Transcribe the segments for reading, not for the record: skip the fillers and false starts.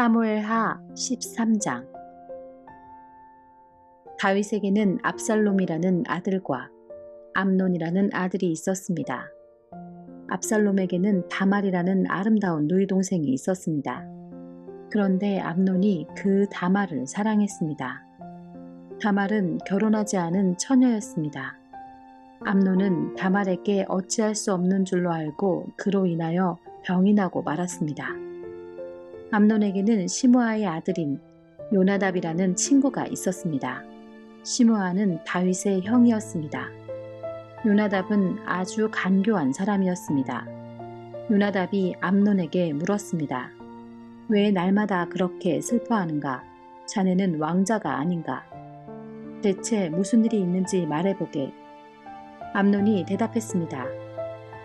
사무엘하 13장. 다윗에게는 압살롬이라는 아들과 암논이라는 아들이 있었습니다. 압살롬에게는 다말이라는 아름다운 누이 동생이 있었습니다. 그런데 암논이 그 다말을 사랑했습니다. 다말은 결혼하지 않은 처녀였습니다. 암논은 다말에게 어찌할 수 없는 줄로 알고 그로 인하여 병이 나고 말았습니다. 암논에게는 시므아의 아들인 요나답이라는 친구가 있었습니다. 시므아는 다윗의 형이었습니다. 요나답은 아주 간교한 사람이었습니다. 요나답이 암논에게 물었습니다. 왜 날마다 그렇게 슬퍼하는가? 자네는 왕자가 아닌가? 대체 무슨 일이 있는지 말해보게. 암논이 대답했습니다.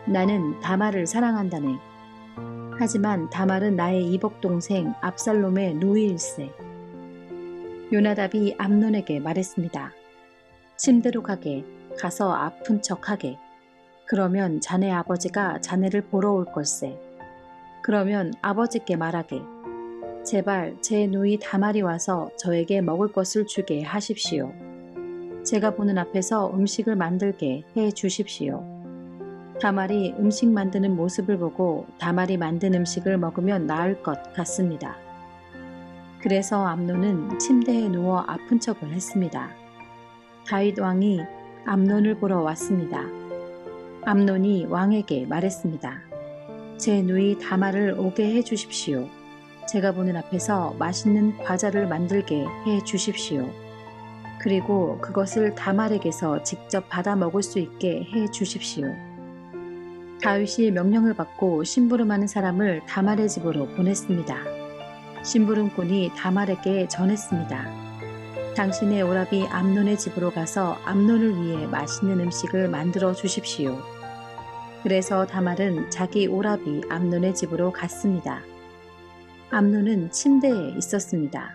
나는 다말을 사랑한다네. 하지만 다말은 나의 이복동생 압살롬의 누이일세. 요나답이 암논에게 말했습니다. 침대로 가서 아픈 척하게. 그러면 자네 아버지가 자네를 보러 올 걸세. 그러면 아버지께 말하게. 제발 제 누이 다말이 와서 저에게 먹을 것을 주게 하십시오. 제가 보는 앞에서 음식을 만들게 해 주십시오. 다말이 음식 만드는 모습을 보고 다말이 만든 음식을 먹으면 나을 것 같습니다. 그래서 암논은 침대에 누워 아픈 척을 했습니다. 다윗 왕이 암논을 보러 왔습니다. 암논이 왕에게 말했습니다. 제 누이 다말을 오게 해 주십시오. 제가 보는 앞에서 맛있는 과자를 만들게 해 주십시오. 그리고 그것을 다말에게서 직접 받아 먹을 수 있게 해 주십시오. 다윗이 명령을 받고 심부름하는 사람을 다말의 집으로 보냈습니다. 심부름꾼이 다말에게 전했습니다. 당신의 오라비 암논의 집으로 가서 암논을 위해 맛있는 음식을 만들어 주십시오. 그래서 다말은 자기 오라비 암논의 집으로 갔습니다. 암논은 침대에 있었습니다.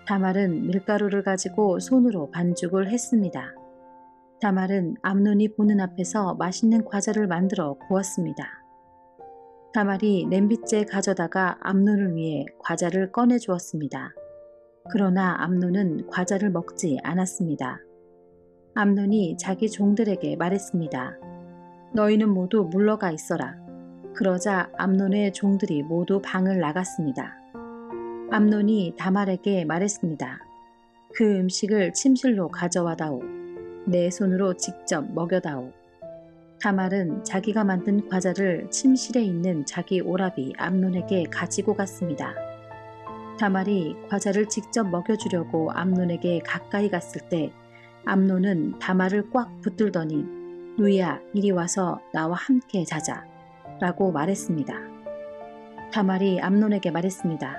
다말은 밀가루를 가지고 손으로 반죽을 했습니다. 다말은 암논이 보는 앞에서 맛있는 과자를 만들어 구웠습니다. 다말이 냄비째 가져다가 암논을 위해 과자를 꺼내 주었습니다. 그러나 암논은 과자를 먹지 않았습니다. 암논이 자기 종들에게 말했습니다. 너희는 모두 물러가 있어라. 그러자 암논의 종들이 모두 방을 나갔습니다. 암논이 다말에게 말했습니다. 그 음식을 침실로 가져와다오. 내 손으로 직접 먹여다오. 다말은 자기가 만든 과자를 침실에 있는 자기 오라비 암논에게 가지고 갔습니다. 다말이 과자를 직접 먹여주려고 암논에게 가까이 갔을 때 암논은 다말을 꽉 붙들더니 누이야 이리 와서 나와 함께 자자 라고 말했습니다. 다말이 암논에게 말했습니다.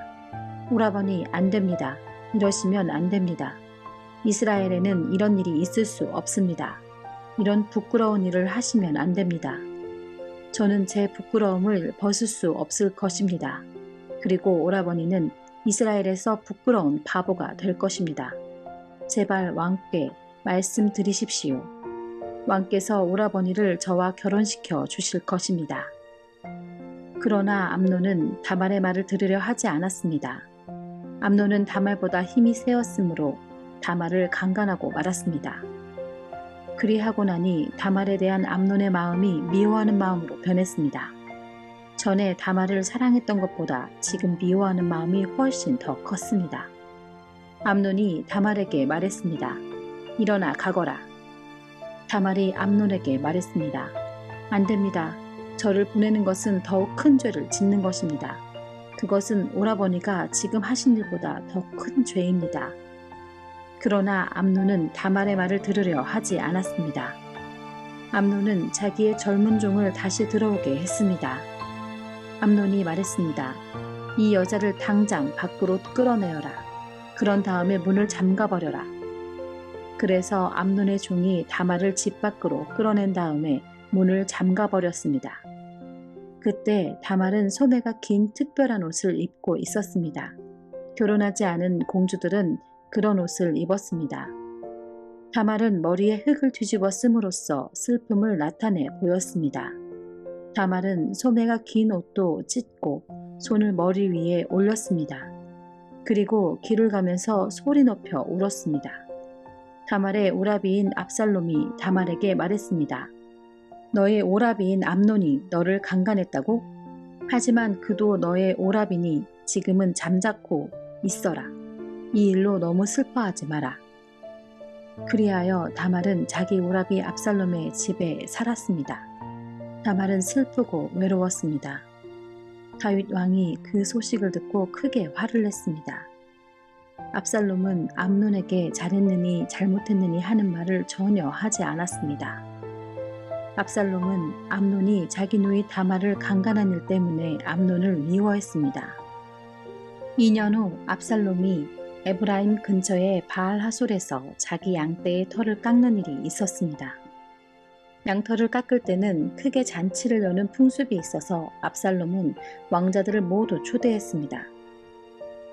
오라버니 안 됩니다. 이러시면 안 됩니다. 이스라엘에는 이런 일이 있을 수 없습니다. 이런 부끄러운 일을 하시면 안 됩니다. 저는 제 부끄러움을 벗을 수 없을 것입니다. 그리고 오라버니는 이스라엘에서 부끄러운 바보가 될 것입니다. 제발 왕께 말씀드리십시오. 왕께서 오라버니를 저와 결혼시켜 주실 것입니다. 그러나 암논은 다말의 말을 들으려 하지 않았습니다. 암논은 다말보다 힘이 세었으므로 다말을 강간하고 말았습니다. 그리하고 나니 다말에 대한 암논의 마음이 미워하는 마음으로 변했습니다. 전에 다말을 사랑했던 것보다 지금 미워하는 마음이 훨씬 더 컸습니다. 암논이 다말에게 말했습니다. 일어나 가거라. 다말이 암논에게 말했습니다. 안 됩니다. 저를 보내는 것은 더욱 큰 죄를 짓는 것입니다. 그것은 오라버니가 지금 하신 일보다 더 큰 죄입니다. 그러나 암논은 다말의 말을 들으려 하지 않았습니다. 암논은 자기의 젊은 종을 다시 들어오게 했습니다. 암논이 말했습니다. 이 여자를 당장 밖으로 끌어내어라. 그런 다음에 문을 잠가버려라. 그래서 암논의 종이 다말을 집 밖으로 끌어낸 다음에 문을 잠가버렸습니다. 그때 다말은 소매가 긴 특별한 옷을 입고 있었습니다. 결혼하지 않은 공주들은 그런 옷을 입었습니다. 다말은 머리에 흙을 뒤집어 씀으로써 슬픔을 나타내 보였습니다. 다말은 소매가 긴 옷도 찢고 손을 머리 위에 올렸습니다. 그리고 길을 가면서 소리 높여 울었습니다. 다말의 오라비인 압살롬이 다말에게 말했습니다. 너의 오라비인 암논이 너를 강간했다고? 하지만 그도 너의 오라비니 지금은 잠자코 있어라. 이 일로 너무 슬퍼하지 마라. 그리하여 다말은 자기 오라비 압살롬의 집에 살았습니다. 다말은 슬프고 외로웠습니다. 다윗 왕이 그 소식을 듣고 크게 화를 냈습니다. 압살롬은 암논에게 잘했느니 잘못했느니 하는 말을 전혀 하지 않았습니다. 압살롬은 암논이 자기 누이 다말을 강간한 일 때문에 암논을 미워했습니다. 2년 후 압살롬이 에브라임 근처의 바알 하솔에서 자기 양떼의 털을 깎는 일이 있었습니다. 양털을 깎을 때는 크게 잔치를 여는 풍습이 있어서 압살롬은 왕자들을 모두 초대했습니다.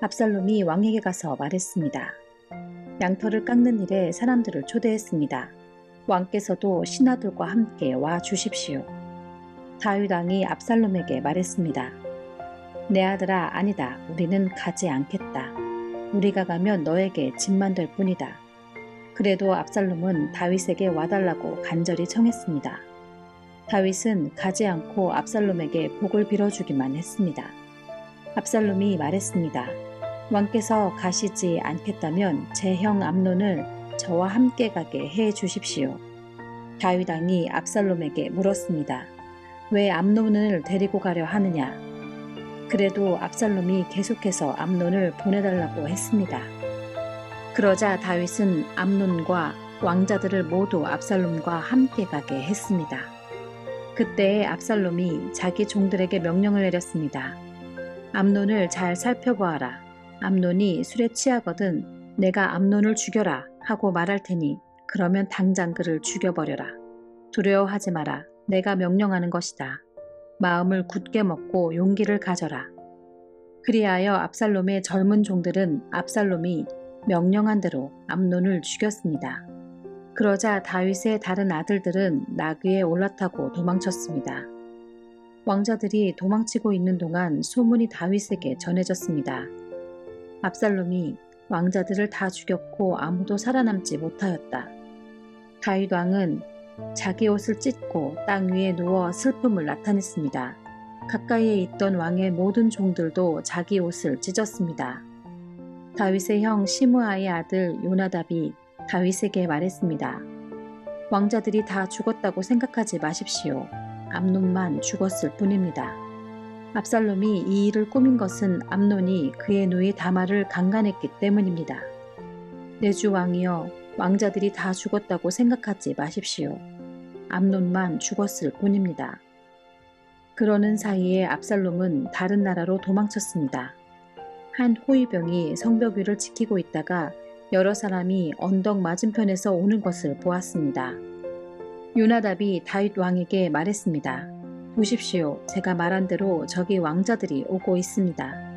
압살롬이 왕에게 가서 말했습니다. 양털을 깎는 일에 사람들을 초대했습니다. 왕께서도 신하들과 함께 와 주십시오. 다윗 왕이 압살롬에게 말했습니다. 내 아들아, 아니다. 우리는 가지 않겠다. 우리가 가면 너에게 짐만 될 뿐이다. 그래도 압살롬은 다윗에게 와달라고 간절히 청했습니다. 다윗은 가지 않고 압살롬에게 복을 빌어주기만 했습니다. 압살롬이 말했습니다. 왕께서 가시지 않겠다면 제 형 암논을 저와 함께 가게 해 주십시오. 다윗 왕이 압살롬에게 물었습니다. 왜 암논을 데리고 가려 하느냐? 그래도 압살롬이 계속해서 암논을 보내달라고 했습니다. 그러자 다윗은 암논과 왕자들을 모두 압살롬과 함께 가게 했습니다. 그때 압살롬이 자기 종들에게 명령을 내렸습니다. 암논을 잘 살펴보아라. 암논이 술에 취하거든 내가 암논을 죽여라 하고 말할 테니 그러면 당장 그를 죽여버려라. 두려워하지 마라. 내가 명령하는 것이다. 마음을 굳게 먹고 용기를 가져라. 그리하여 압살롬의 젊은 종들은 압살롬이 명령한 대로 암논을 죽였습니다. 그러자 다윗의 다른 아들들은 나귀에 올라타고 도망쳤습니다. 왕자들이 도망치고 있는 동안 소문이 다윗에게 전해졌습니다. 압살롬이 왕자들을 다 죽였고 아무도 살아남지 못하였다. 다윗 왕은 자기 옷을 찢고 땅 위에 누워 슬픔을 나타냈습니다. 가까이에 있던 왕의 모든 종들도 자기 옷을 찢었습니다. 다윗의 형 시므아의 아들 요나답이 다윗에게 말했습니다. 왕자들이 다 죽었다고 생각하지 마십시오. 암논만 죽었을 뿐입니다. 압살롬이 이 일을 꾸민 것은 암논이 그의 누이 다말을 강간했기 때문입니다. 내 주 왕이여, 왕자들이 다 죽었다고 생각하지 마십시오. 암논만 죽었을 뿐입니다. 그러는 사이에 압살롬은 다른 나라로 도망쳤습니다. 한 호위병이 성벽 위를 지키고 있다가 여러 사람이 언덕 맞은편에서 오는 것을 보았습니다. 요나답이 다윗 왕에게 말했습니다. 보십시오. 제가 말한 대로 저기 왕자들이 오고 있습니다.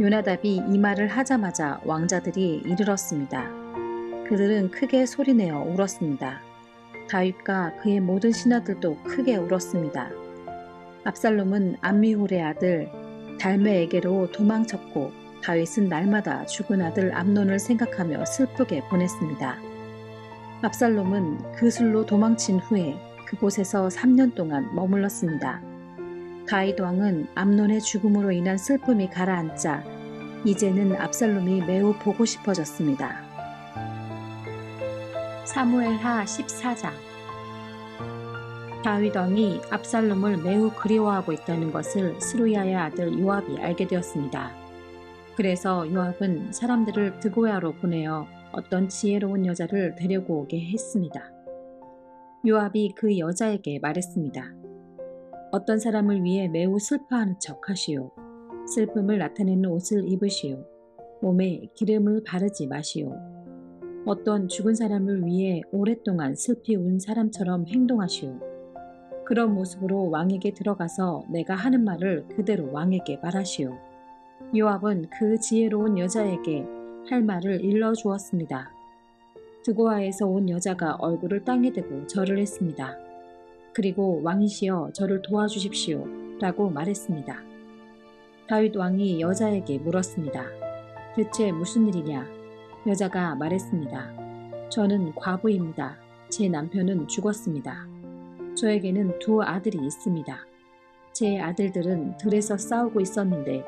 요나답이 이 말을 하자마자 왕자들이 이르렀습니다. 그들은 크게 소리내어 울었습니다. 다윗과 그의 모든 신하들도 크게 울었습니다. 압살롬은 암미훌의 아들 달메에게로 도망쳤고 다윗은 날마다 죽은 아들 암논을 생각하며 슬프게 보냈습니다. 압살롬은 그 술로 도망친 후에 그곳에서 3년 동안 머물렀습니다. 다윗 왕은 암논의 죽음으로 인한 슬픔이 가라앉자 이제는 압살롬이 매우 보고 싶어졌습니다. 사무엘하 14장. 다윗 왕이 압살롬을 매우 그리워하고 있다는 것을 스루야의 아들 요압이 알게 되었습니다. 그래서 요압은 사람들을 드고야로 보내어 어떤 지혜로운 여자를 데리고 오게 했습니다. 요압이 그 여자에게 말했습니다. 어떤 사람을 위해 매우 슬퍼하는 척 하시오. 슬픔을 나타내는 옷을 입으시오. 몸에 기름을 바르지 마시오. 어떤 죽은 사람을 위해 오랫동안 슬피 운 사람처럼 행동하시오. 그런 모습으로 왕에게 들어가서 내가 하는 말을 그대로 왕에게 말하시오. 요압은 그 지혜로운 여자에게 할 말을 일러주었습니다. 드고아에서 온 여자가 얼굴을 땅에 대고 절을 했습니다. 그리고 왕이시여 저를 도와주십시오 라고 말했습니다. 다윗 왕이 여자에게 물었습니다. 대체 무슨 일이냐? 여자가 말했습니다. 저는 과부입니다. 제 남편은 죽었습니다. 저에게는 두 아들이 있습니다. 제 아들들은 들에서 싸우고 있었는데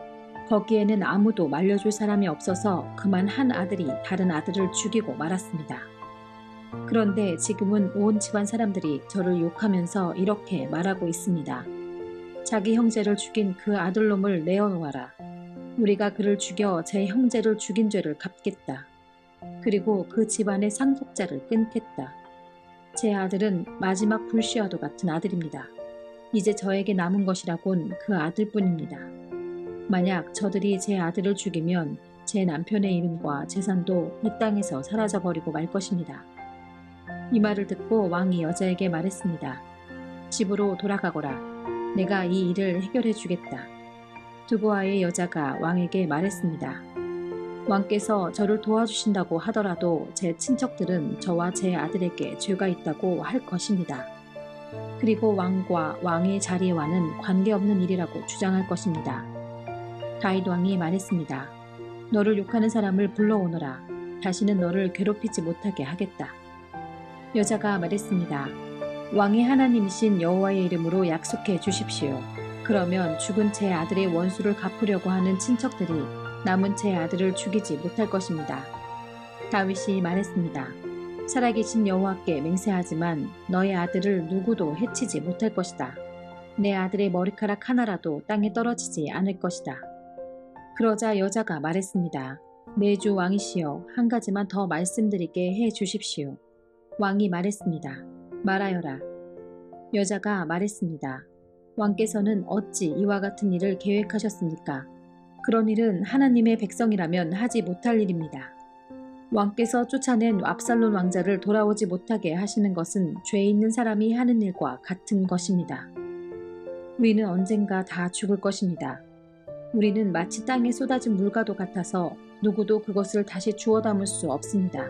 거기에는 아무도 말려줄 사람이 없어서 그만 한 아들이 다른 아들을 죽이고 말았습니다. 그런데 지금은 온 집안 사람들이 저를 욕하면서 이렇게 말하고 있습니다. 자기 형제를 죽인 그 아들놈을 내어놓아라. 우리가 그를 죽여 제 형제를 죽인 죄를 갚겠다. 그리고 그 집안의 상속자를 끊겠다. 제 아들은 마지막 불씨와도 같은 아들입니다. 이제 저에게 남은 것이라곤 그 아들뿐입니다. 만약 저들이 제 아들을 죽이면 제 남편의 이름과 재산도 이 땅에서 사라져버리고 말 것입니다. 이 말을 듣고 왕이 여자에게 말했습니다. 집으로 돌아가거라. 내가 이 일을 해결해 주겠다. 두고아의 여자가 왕에게 말했습니다. 왕께서 저를 도와주신다고 하더라도 제 친척들은 저와 제 아들에게 죄가 있다고 할 것입니다. 그리고 왕과 왕의 자리와는 관계없는 일이라고 주장할 것입니다. 다윗 왕이 말했습니다. 너를 욕하는 사람을 불러오너라. 다시는 너를 괴롭히지 못하게 하겠다. 여자가 말했습니다. 왕의 하나님이신 여호와의 이름으로 약속해 주십시오. 그러면 죽은 제 아들의 원수를 갚으려고 하는 친척들이 남은 제 아들을 죽이지 못할 것입니다. 다윗이 말했습니다. 살아계신 여호와께 맹세하지만 너의 아들을 누구도 해치지 못할 것이다. 내 아들의 머리카락 하나라도 땅에 떨어지지 않을 것이다. 그러자 여자가 말했습니다. 내 주 왕이시여, 한 가지만 더 말씀드리게 해 주십시오. 왕이 말했습니다. 말하여라. 여자가 말했습니다. 왕께서는 어찌 이와 같은 일을 계획하셨습니까? 그런 일은 하나님의 백성이라면 하지 못할 일입니다. 왕께서 쫓아낸 압살롬 왕자를 돌아오지 못하게 하시는 것은 죄 있는 사람이 하는 일과 같은 것입니다. 우리는 언젠가 다 죽을 것입니다. 우리는 마치 땅에 쏟아진 물과도 같아서 누구도 그것을 다시 주워 담을 수 없습니다.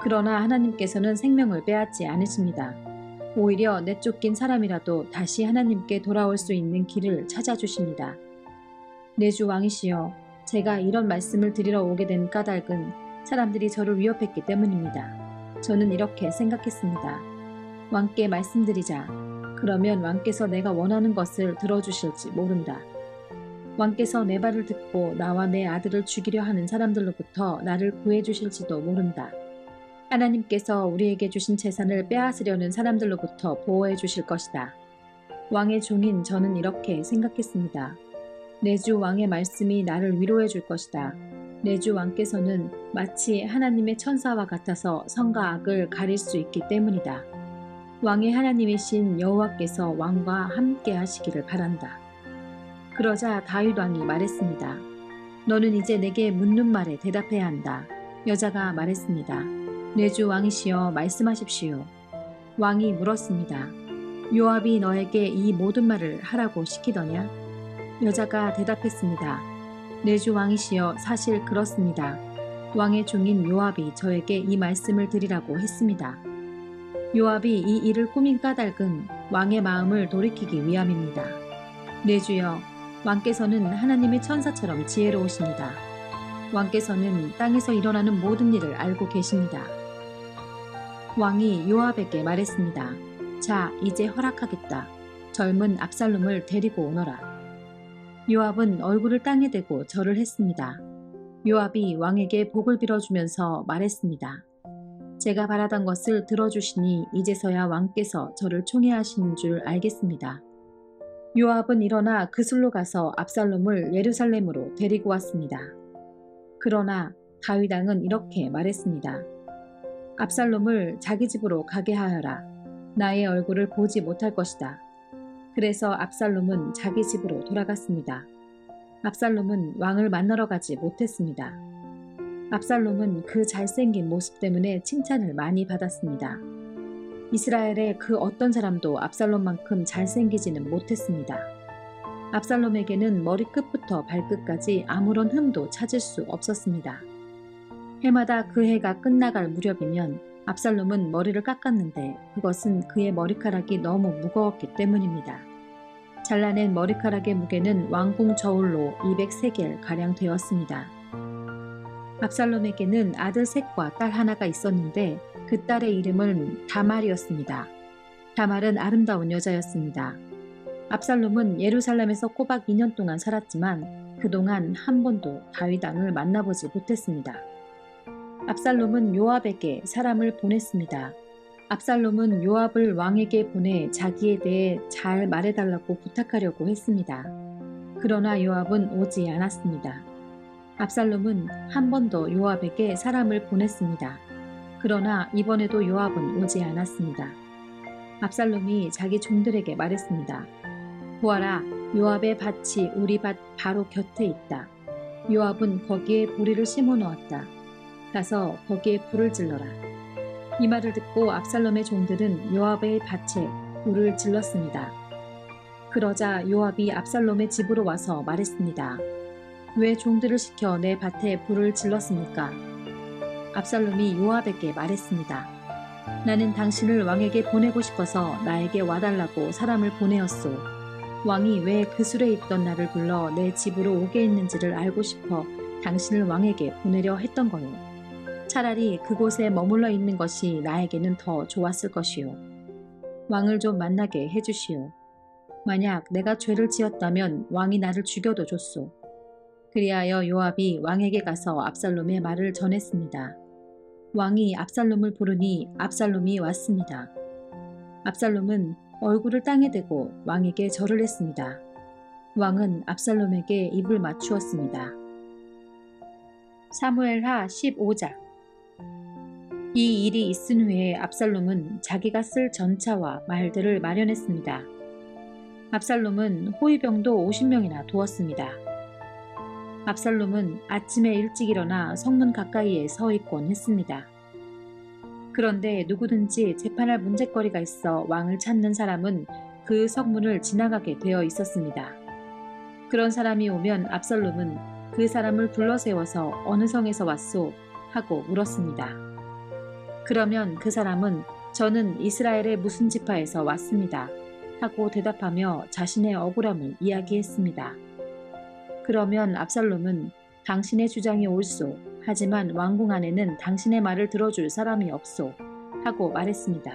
그러나 하나님께서는 생명을 빼앗지 않으십니다. 오히려 내쫓긴 사람이라도 다시 하나님께 돌아올 수 있는 길을 찾아주십니다. 내 주 왕이시여, 제가 이런 말씀을 드리러 오게 된 까닭은 사람들이 저를 위협했기 때문입니다. 저는 이렇게 생각했습니다. 왕께 말씀드리자. 그러면 왕께서 내가 원하는 것을 들어주실지 모른다. 왕께서 내 말을 듣고 나와 내 아들을 죽이려 하는 사람들로부터 나를 구해주실지도 모른다. 하나님께서 우리에게 주신 재산을 빼앗으려는 사람들로부터 보호해 주실 것이다. 왕의 종인 저는 이렇게 생각했습니다. 내 주 왕의 말씀이 나를 위로해 줄 것이다. 내 주 왕께서는 마치 하나님의 천사와 같아서 선과 악을 가릴 수 있기 때문이다. 왕의 하나님이신 여호와께서 왕과 함께 하시기를 바란다. 그러자 다윗 왕이 말했습니다. 너는 이제 내게 묻는 말에 대답해야 한다. 여자가 말했습니다. 내 주 왕이시여 말씀하십시오. 왕이 물었습니다. 요압이 너에게 이 모든 말을 하라고 시키더냐? 여자가 대답했습니다. 내 주 왕이시여 사실 그렇습니다. 왕의 종인 요압이 저에게 이 말씀을 드리라고 했습니다. 요압이 이 일을 꾸민 까닭은 왕의 마음을 돌이키기 위함입니다. 내 주여, 왕께서는 하나님의 천사처럼 지혜로우십니다. 왕께서는 땅에서 일어나는 모든 일을 알고 계십니다. 왕이 요압에게 말했습니다. 자, 이제 허락하겠다. 젊은 압살롬을 데리고 오너라. 요압은 얼굴을 땅에 대고 절을 했습니다. 요압이 왕에게 복을 빌어주면서 말했습니다. 제가 바라던 것을 들어주시니 이제서야 왕께서 저를 총애하시는 줄 알겠습니다. 요압은 일어나 그술로 가서 압살롬을 예루살렘으로 데리고 왔습니다. 그러나 다윗 왕은 이렇게 말했습니다. 압살롬을 자기 집으로 가게 하여라. 나의 얼굴을 보지 못할 것이다. 그래서 압살롬은 자기 집으로 돌아갔습니다. 압살롬은 왕을 만나러 가지 못했습니다. 압살롬은 그 잘생긴 모습 때문에 칭찬을 많이 받았습니다. 이스라엘의 그 어떤 사람도 압살롬만큼 잘생기지는 못했습니다. 압살롬에게는 머리끝부터 발끝까지 아무런 흠도 찾을 수 없었습니다. 해마다 그 해가 끝나갈 무렵이면 압살롬은 머리를 깎았는데 그것은 그의 머리카락이 너무 무거웠기 때문입니다. 잘라낸 머리카락의 무게는 왕궁 저울로 203겔 가량 되었습니다. 압살롬에게는 아들 셋과 딸 하나가 있었는데 그 딸의 이름은 다말이었습니다. 다말은 아름다운 여자였습니다. 압살롬은 예루살렘에서 꼬박 2년 동안 살았지만 그동안 한 번도 다윗 왕을 만나보지 못했습니다. 압살롬은 요압에게 사람을 보냈습니다. 압살롬은 요압을 왕에게 보내 자기에 대해 잘 말해달라고 부탁하려고 했습니다. 그러나 요압은 오지 않았습니다. 압살롬은 한 번 더 요압에게 사람을 보냈습니다. 그러나 이번에도 요압은 오지 않았습니다. 압살롬이 자기 종들에게 말했습니다. 보아라, 요압의 밭이 우리 밭 바로 곁에 있다. 요압은 거기에 보리를 심어 놓았다. 가서 거기에 불을 질러라. 이 말을 듣고 압살롬의 종들은 요압의 밭에 불을 질렀습니다. 그러자 요압이 압살롬의 집으로 와서 말했습니다. 왜 종들을 시켜 내 밭에 불을 질렀습니까? 압살롬이 요압에게 말했습니다. 나는 당신을 왕에게 보내고 싶어서 나에게 와달라고 사람을 보내었소. 왕이 왜 그 술에 있던 나를 불러 내 집으로 오게 했는지를 알고 싶어 당신을 왕에게 보내려 했던 거요. 차라리 그곳에 머물러 있는 것이 나에게는 더 좋았을 것이요. 왕을 좀 만나게 해주시오. 만약 내가 죄를 지었다면 왕이 나를 죽여도 좋소. 그리하여 요압이 왕에게 가서 압살롬의 말을 전했습니다. 왕이 압살롬을 부르니 압살롬이 왔습니다. 압살롬은 얼굴을 땅에 대고 왕에게 절을 했습니다. 왕은 압살롬에게 입을 맞추었습니다. 사무엘하 15장. 이 일이 있은 후에 압살롬은 자기가 쓸 전차와 말들을 마련했습니다. 압살롬은 호위병도 50명이나 두었습니다. 압살롬은 아침에 일찍 일어나 성문 가까이에 서 있곤 했습니다. 그런데 누구든지 재판할 문제거리가 있어 왕을 찾는 사람은 그 성문을 지나가게 되어 있었습니다. 그런 사람이 오면 압살롬은 그 사람을 불러 세워서 어느 성에서 왔소? 하고 물었습니다. 그러면 그 사람은 저는 이스라엘의 무슨 지파에서 왔습니다. 하고 대답하며 자신의 억울함을 이야기했습니다. 그러면 압살롬은 당신의 주장이 옳소. 하지만 왕궁 안에는 당신의 말을 들어줄 사람이 없소. 하고 말했습니다.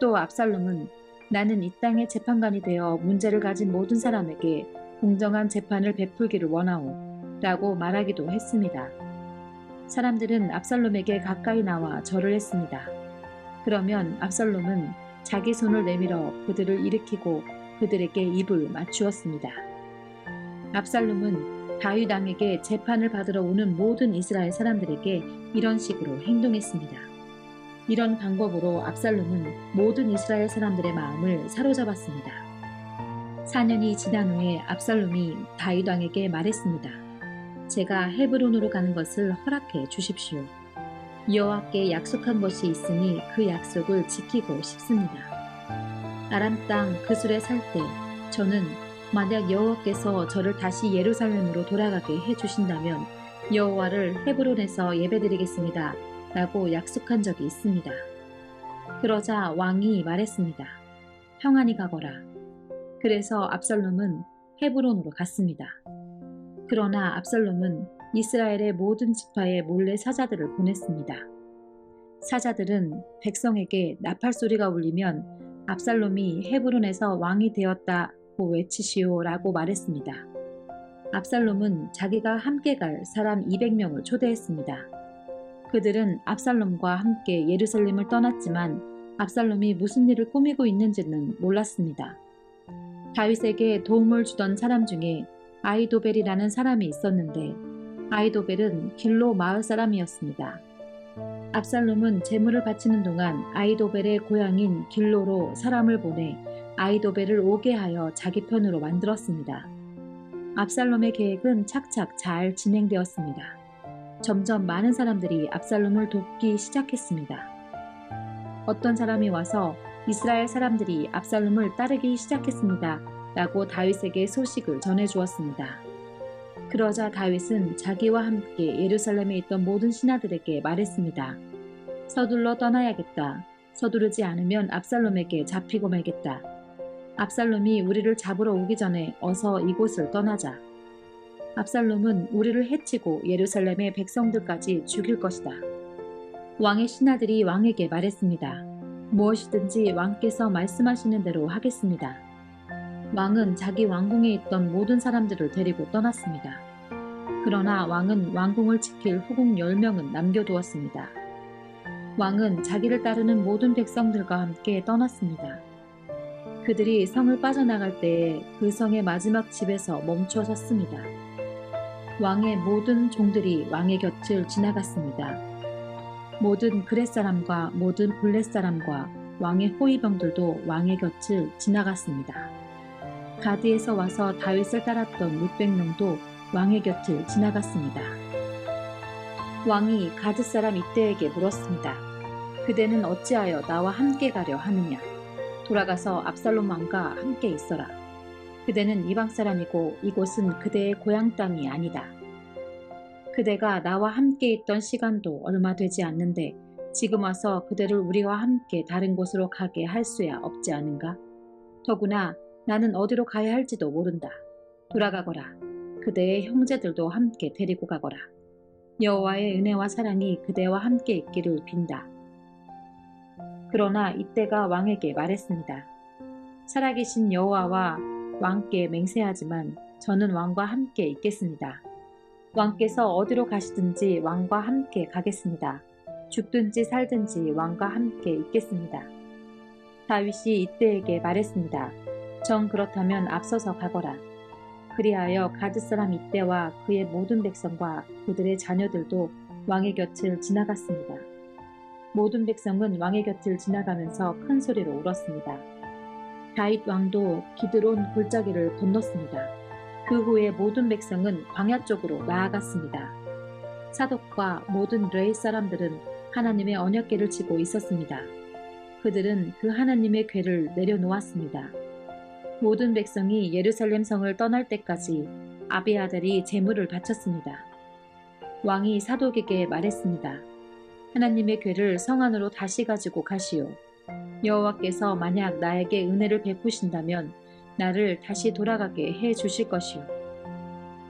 또 압살롬은 나는 이 땅의 재판관이 되어 문제를 가진 모든 사람에게 공정한 재판을 베풀기를 원하오. 라고 말하기도 했습니다. 사람들은 압살롬에게 가까이 나와 절을 했습니다. 그러면 압살롬은 자기 손을 내밀어 그들을 일으키고 그들에게 입을 맞추었습니다. 압살롬은 다윗 왕에게 재판을 받으러 오는 모든 이스라엘 사람들에게 이런 식으로 행동했습니다. 이런 방법으로 압살롬은 모든 이스라엘 사람들의 마음을 사로잡았습니다. 4년이 지난 후에 압살롬이 다윗 왕에게 말했습니다. 제가 헤브론으로 가는 것을 허락해 주십시오. 여호와께 약속한 것이 있으니 그 약속을 지키고 싶습니다. 아람 땅 그술에 살 때 저는 만약 여호와께서 저를 다시 예루살렘으로 돌아가게 해주신다면 여호와를 헤브론에서 예배드리겠습니다. 라고 약속한 적이 있습니다. 그러자 왕이 말했습니다. 평안히 가거라. 그래서 압살롬은 헤브론으로 갔습니다. 그러나 압살롬은 이스라엘의 모든 지파에 몰래 사자들을 보냈습니다. 사자들은 백성에게 나팔 소리가 울리면 압살롬이 헤브론에서 왕이 되었다고 외치시오 라고 말했습니다. 압살롬은 자기가 함께 갈 사람 200명을 초대했습니다. 그들은 압살롬과 함께 예루살렘을 떠났지만 압살롬이 무슨 일을 꾸미고 있는지는 몰랐습니다. 다윗에게 도움을 주던 사람 중에 아히도벨이라는 사람이 있었는데 아히도벨은 길로 마을 사람이었습니다. 압살롬은 제물을 바치는 동안 아히도벨의 고향인 길로로 사람을 보내 아히도벨을 오게 하여 자기 편으로 만들었습니다. 압살롬의 계획은 착착 잘 진행되었습니다. 점점 많은 사람들이 압살롬을 돕기 시작했습니다. 어떤 사람이 와서 이스라엘 사람들이 압살롬을 따르기 시작했습니다. 라고 다윗에게 소식을 전해주었습니다. 그러자 다윗은 자기와 함께 예루살렘에 있던 모든 신하들에게 말했습니다. 서둘러 떠나야겠다. 서두르지 않으면 압살롬에게 잡히고 말겠다. 압살롬이 우리를 잡으러 오기 전에 어서 이곳을 떠나자. 압살롬은 우리를 해치고 예루살렘의 백성들까지 죽일 것이다. 왕의 신하들이 왕에게 말했습니다. 무엇이든지 왕께서 말씀하시는 대로 하겠습니다. 왕은 자기 왕궁에 있던 모든 사람들을 데리고 떠났습니다. 그러나 왕은 왕궁을 지킬 후궁 10명은 남겨두었습니다. 왕은 자기를 따르는 모든 백성들과 함께 떠났습니다. 그들이 성을 빠져나갈 때에 그 성의 마지막 집에서 멈춰 섰습니다. 왕의 모든 종들이 왕의 곁을 지나갔습니다. 모든 그렛 사람과 모든 블렛 사람과 왕의 호위병들도 왕의 곁을 지나갔습니다. 가드에서 와서 다윗을 따랐던 600명도 왕의 곁을 지나갔습니다. 왕이 가드 사람 이때에게 물었습니다. 그대는 어찌하여 나와 함께 가려 하느냐? 돌아가서 압살롬 왕과 함께 있어라. 그대는 이방 사람이고 이곳은 그대의 고향 땅이 아니다. 그대가 나와 함께 있던 시간도 얼마 되지 않는데 지금 와서 그대를 우리와 함께 다른 곳으로 가게 할 수야 없지 않은가? 더구나 나는 어디로 가야 할지도 모른다. 돌아가거라. 그대의 형제들도 함께 데리고 가거라. 여호와의 은혜와 사랑이 그대와 함께 있기를 빈다. 그러나 이때가 왕에게 말했습니다. 살아계신 여호와와 왕께 맹세하지만 저는 왕과 함께 있겠습니다. 왕께서 어디로 가시든지 왕과 함께 가겠습니다. 죽든지 살든지 왕과 함께 있겠습니다. 다윗이 이때에게 말했습니다. 정 그렇다면 앞서서 가거라. 그리하여 가드 사람 이때와 그의 모든 백성과 그들의 자녀들도 왕의 곁을 지나갔습니다. 모든 백성은 왕의 곁을 지나가면서 큰 소리로 울었습니다. 다윗 왕도 기드론 골짜기를 건넜습니다. 그 후에 모든 백성은 광야 쪽으로 나아갔습니다. 사독과 모든 레위 사람들은 하나님의 언약궤를 지고 있었습니다. 그들은 그 하나님의 궤를 내려놓았습니다. 모든 백성이 예루살렘 성을 떠날 때까지 아비아달이 제물을 바쳤습니다. 왕이 사독에게 말했습니다. 하나님의 궤를 성 안으로 다시 가지고 가시오. 여호와께서 만약 나에게 은혜를 베푸신다면 나를 다시 돌아가게 해 주실 것이오.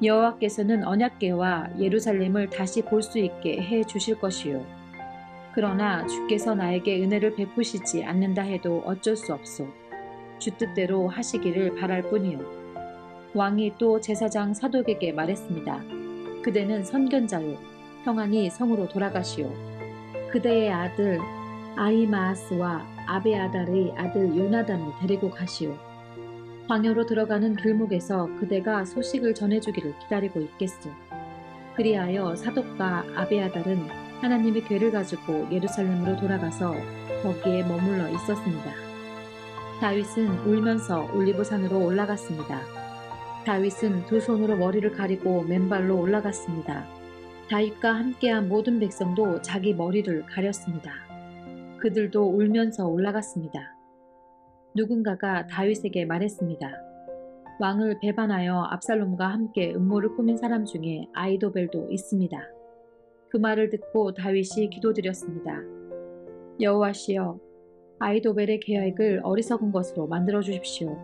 여호와께서는 언약궤와 예루살렘을 다시 볼 수 있게 해 주실 것이오. 그러나 주께서 나에게 은혜를 베푸시지 않는다 해도 어쩔 수 없소. 주 뜻대로 하시기를 바랄 뿐이오. 왕이 또 제사장 사독에게 말했습니다. 그대는 선견자요. 평안히 성으로 돌아가시오. 그대의 아들 아히마아스와 아비아달의 아들 요나단을 데리고 가시오. 광야로 들어가는 길목에서 그대가 소식을 전해주기를 기다리고 있겠소. 그리하여 사독과 아비아달은 하나님의 궤를 가지고 예루살렘으로 돌아가서 거기에 머물러 있었습니다. 다윗은 울면서 올리브산으로 올라갔습니다. 다윗은 두 손으로 머리를 가리고 맨발로 올라갔습니다. 다윗과 함께한 모든 백성도 자기 머리를 가렸습니다. 그들도 울면서 올라갔습니다. 누군가가 다윗에게 말했습니다. 왕을 배반하여 압살롬과 함께 음모를 꾸민 사람 중에 아히도벨도 있습니다. 그 말을 듣고 다윗이 기도드렸습니다. 여호와시여, 아히도벨의 계획을 어리석은 것으로 만들어 주십시오.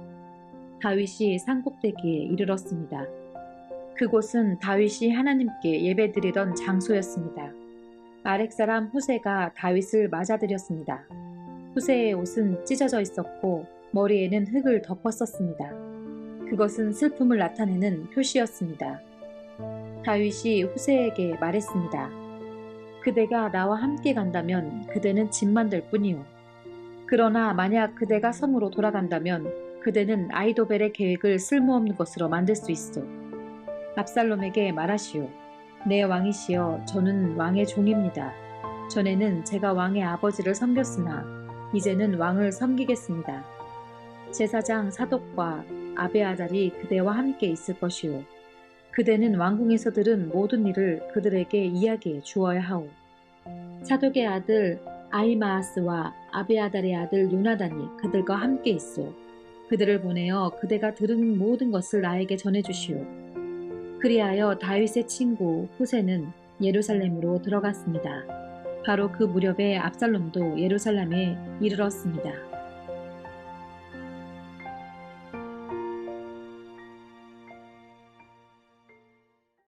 다윗이 산꼭대기에 이르렀습니다. 그곳은 다윗이 하나님께 예배드리던 장소였습니다. 아렉 사람 후세가 다윗을 맞아들였습니다. 후세의 옷은 찢어져 있었고 머리에는 흙을 덮었었습니다. 그것은 슬픔을 나타내는 표시였습니다. 다윗이 후세에게 말했습니다. 그대가 나와 함께 간다면 그대는 짐만 될 뿐이오. 그러나 만약 그대가 성으로 돌아간다면 그대는 아히도벨의 계획을 쓸모없는 것으로 만들 수 있어. 압살롬에게 말하시오. 내 왕이시여, 저는 왕의 종입니다. 전에는 제가 왕의 아버지를 섬겼으나 이제는 왕을 섬기겠습니다. 제사장 사독과 아비아달이 그대와 함께 있을 것이오. 그대는 왕궁에서 들은 모든 일을 그들에게 이야기해 주어야 하오. 사독의 아들 아히마아스와 아비아달의 아들 요나단이 그들과 함께 있어. 그들을 보내어 그대가 들은 모든 것을 나에게 전해주시오. 그리하여 다윗의 친구 후세는 예루살렘으로 들어갔습니다. 바로 그 무렵에 압살롬도 예루살렘에 이르렀습니다.